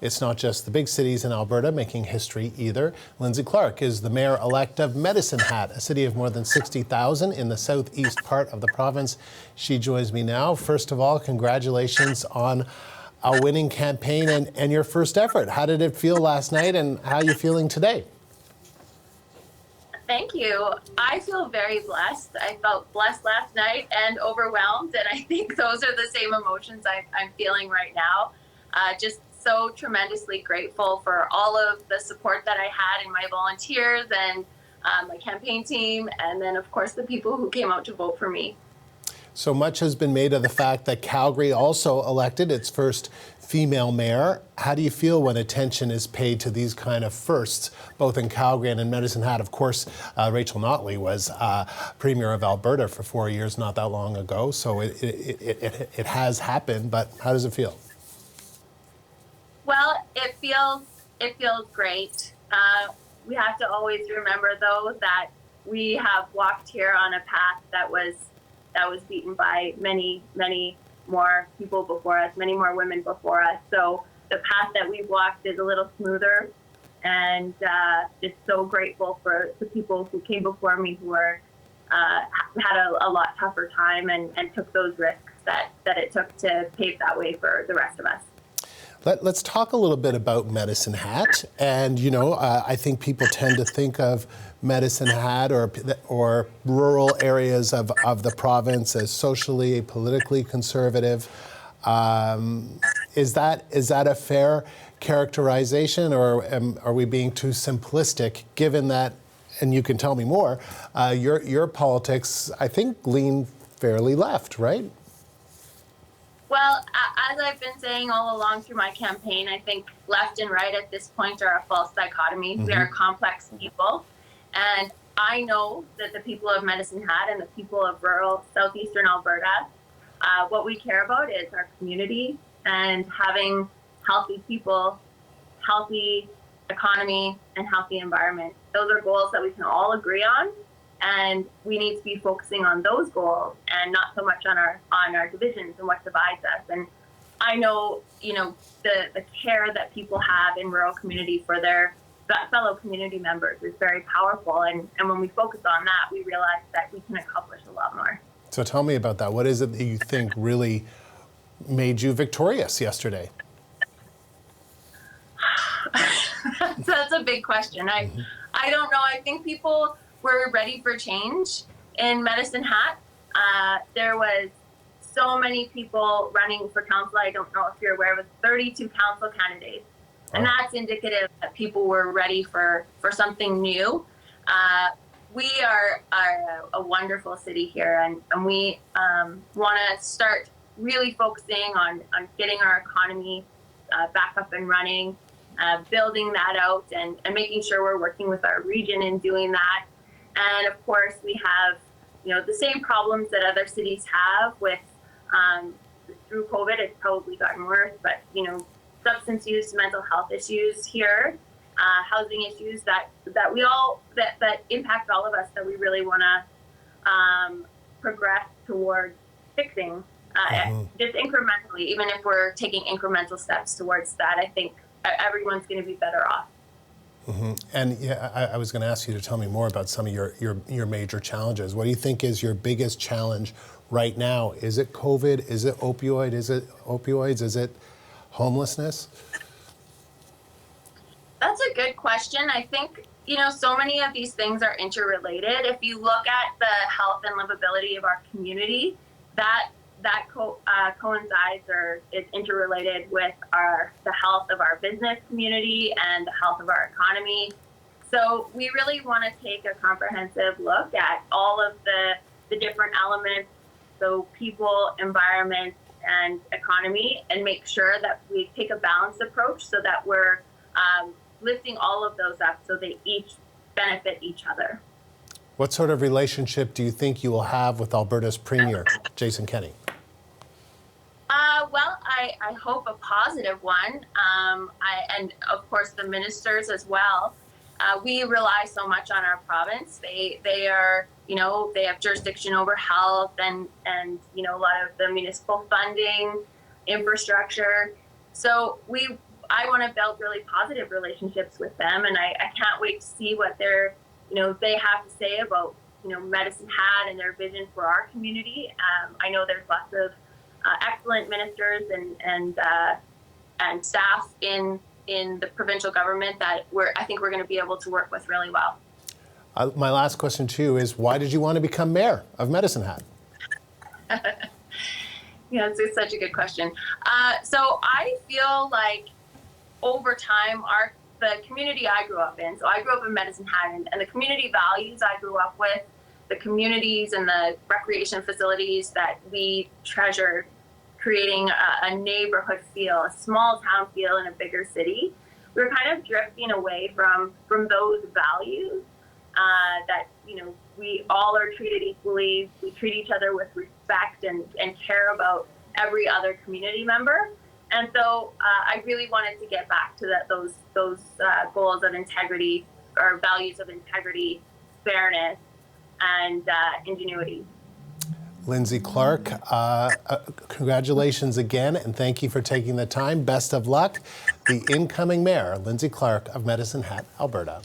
It's not just the big cities in Alberta making history either. Linnsie Clark is the mayor-elect of Medicine Hat, a city of more than 60,000 in the southeast part of the province. She joins me now. First of all, congratulations on a winning campaign and your first effort. How did it feel last night, and how are you feeling today? Thank you. I feel very blessed. I felt blessed last night and overwhelmed, and I think those are the same emotions I'm feeling right now. Just so tremendously grateful for all of the support that I had in my volunteers and my campaign team, and then of course the people who came out to vote for me. So much has been made of the fact that Calgary also elected its first female mayor. How do you feel when attention is paid to these kind of firsts, both in Calgary and in Medicine Hat? Of course, Rachel Notley was Premier of Alberta for 4 years not that long ago, so it has happened, but how does it feel? Well, it feels great. We have to always remember, though, that we have walked here on a path that was beaten by many more people before us, many more women before us. So the path that we've walked is a little smoother, and just so grateful for the people who came before me who were had a lot tougher time and took those risks that it took to pave that way for the rest of us. Let's talk a little bit about Medicine Hat. And, you know, I think people tend to think of Medicine Hat or rural areas of the province as socially, politically conservative. Is that a fair characterization, or are we being too simplistic, given that, and you can tell me more, your politics, I think, lean fairly left, right? Well, as I've been saying all along through my campaign, I think left and right at this point are a false dichotomy. Mm-hmm. We are complex people. And I know that the people of Medicine Hat and the people of rural southeastern Alberta, what we care about is our community and having healthy people, healthy economy, and healthy environment. Those are goals that we can all agree on. And we need to be focusing on those goals and not so much on our divisions and what divides us. And I know, you know, the care that people have in rural community for their fellow community members is very powerful. And when we focus on that, we realize that we can accomplish a lot more. So tell me about that. What is it that you think really made you victorious yesterday? That's a big question. I don't know. I think people were ready for change in Medicine Hat. There was so many people running for council. I don't know if you're aware, with 32 council candidates. And that's indicative that people were ready for something new. We are a wonderful city here, and we want to start really focusing on getting our economy back up and running, building that out, and making sure we're working with our region in doing that. And of course, we have, you know, the same problems that other cities have with, through COVID, it's probably gotten worse, but, you know, substance use, mental health issues here, housing issues that impact all of us, that we really want to progress towards fixing, just incrementally. Even if we're taking incremental steps towards that, I think everyone's going to be better off. Mm-hmm. And yeah, I was going to ask you to tell me more about some of your major challenges. What do you think is your biggest challenge right now? Is it COVID? Is it opioids? Is it homelessness? That's a good question. I think, you know, so many of these things are interrelated. If you look at the health and livability of our community, that coincides or is interrelated with the health of our business community and the health of our economy. So we really want to take a comprehensive look at all of the different elements, so people, environment, and economy, and make sure that we take a balanced approach so that we're lifting all of those up so they each benefit each other. What sort of relationship do you think you will have with Alberta's Premier, Jason Kenney? Well, I hope a positive one, and of course the ministers as well. We rely so much on our province. They are, you know, they have jurisdiction over health and you know, a lot of the municipal funding, infrastructure. So I want to build really positive relationships with them, and I can't wait to see what they have to say about, Medicine Hat and their vision for our community. I know there's lots of excellent ministers and staff in the provincial government that I think we're going to be able to work with really well. My last question to you is, why did you want to become mayor of Medicine Hat? Yeah, it's such a good question. So I feel like over time, the community I grew up in, so I grew up in Medicine Hat, and the community values I grew up with, the communities and the recreation facilities that we treasure, creating a neighborhood feel, a small town feel in a bigger city. We were kind of drifting away from those values that, we all are treated equally. We treat each other with respect and care about every other community member. And so I really wanted to get back to those goals of integrity, or values of integrity, fairness, and ingenuity. Linnsie Clark, congratulations again, and thank you for taking the time. Best of luck. The incoming mayor, Linnsie Clark of Medicine Hat, Alberta.